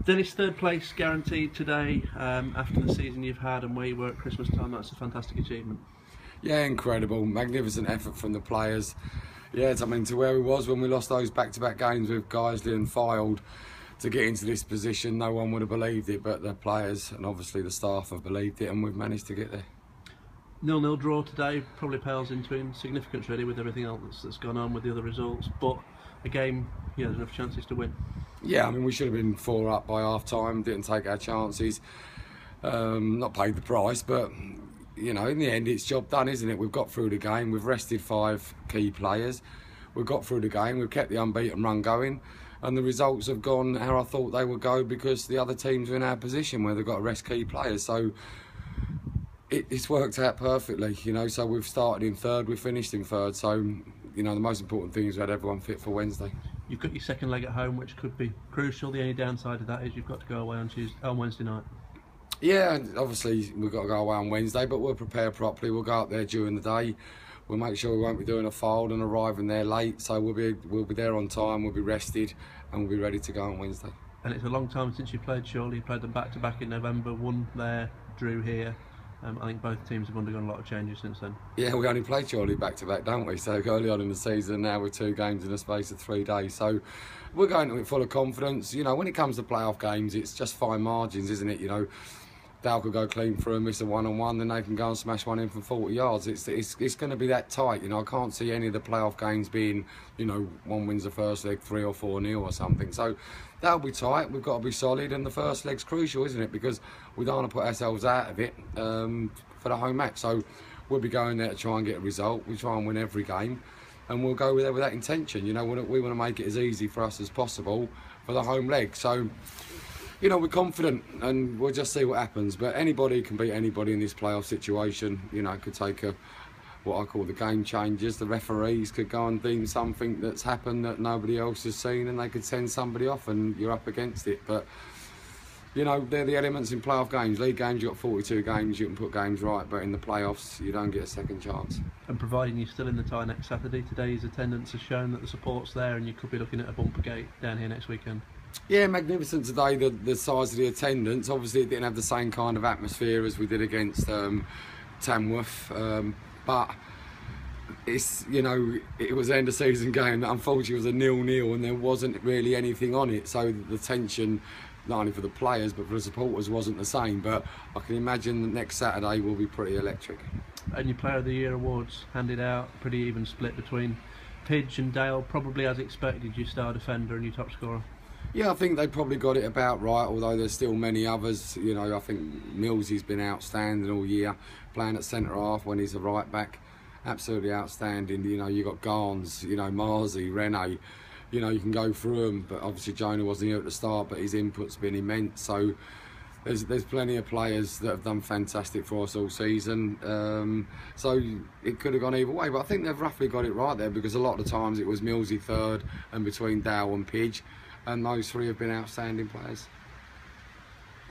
Dennis, third place guaranteed today after the season you've had and where you were at Christmas time. That's a fantastic achievement. Yeah, incredible, magnificent effort from the players. Yeah, I mean, to where we was when we lost those back-to-back games with Guiseley and Fylde, to get into this position, no one would have believed it, but the players and obviously the staff have believed it, and we've managed to get there. 0-0 draw today probably pales into insignificance really with everything else that's gone on with the other results, but a game, yeah, there's enough chances to win. Yeah, I mean, we should have been 4 up by half time, didn't take our chances, not paid the price, but you know, in the end it's job done, isn't it? We've got through the game, we've rested 5 key players, we've got through the game, we've kept the unbeaten run going, and the results have gone how I thought they would go because the other teams are in our position where they've got to rest key players. So it's worked out perfectly, you know. So we've started in third, we've finished in third. So, you know, the most important thing is we had everyone fit for Wednesday. You've got your second leg at home, which could be crucial. The only downside of that is you've got to go away on Wednesday night. Yeah, obviously we've got to go away on Wednesday, but we'll prepare properly. We'll go up there during the day. We'll make sure we won't be doing a fold and arriving there late. So we'll be there on time. We'll be rested, and we'll be ready to go on Wednesday. And it's a long time since you played. Surely you played them back to back in November. Won there, drew here. I think both teams have undergone a lot of changes since then. Yeah, we only played Chorley back to back, don't we? So early on in the season, now we're 2 games in the space of 3 days. So we're going to it full of confidence. You know, when it comes to playoff games, it's just fine margins, isn't it? You know, Dale could go clean through and miss a one-on-one, then they can go and smash one in from 40 yards. It's going to be that tight. You know, I can't see any of the playoff games being, you know, one wins the first leg 3 or 4-0 or something. So that'll be tight. We've got to be solid, and the first leg's crucial, isn't it? Because we don't want to put ourselves out of it for the home match. So we'll be going there to try and get a result. We try and win every game, and we'll go there with that intention. You know, we want to make it as easy for us as possible for the home leg. So, you know, we're confident, and we'll just see what happens. But anybody can beat anybody in this playoff situation. You know, it could take what I call the game changers. The referees could go and deem something that's happened that nobody else has seen, and they could send somebody off, and you're up against it. But you know, they're the elements in playoff games. League games, you've got 42 games, you can put games right, but in the playoffs, you don't get a second chance. And providing you're still in the tie next Saturday, today's attendance has shown that the support's there, and you could be looking at a bumper gate down here next weekend. Yeah, magnificent today, the size of the attendance. Obviously it didn't have the same kind of atmosphere as we did against Tamworth, but it's, you know, it was an end of season game that unfortunately was a 0-0 and there wasn't really anything on it, so the tension, not only for the players but for the supporters, wasn't the same. But I can imagine that next Saturday will be pretty electric. And your Player of the Year awards handed out, pretty even split between Pidge and Dale, probably as expected, your star defender and your top scorer. Yeah, I think they probably got it about right, although there's still many others. You know, I think Millsy's been outstanding all year, playing at centre half when he's a right back, absolutely outstanding. You know, you got Garnes, you know, Marzi, Rene, you know, you can go through them, but obviously Jonah wasn't here at the start, but his input's been immense. So there's plenty of players that have done fantastic for us all season. So it could have gone either way, but I think they've roughly got it right there, because a lot of the times it was Millsy third and between Dale and Pidge, and those 3 have been outstanding players.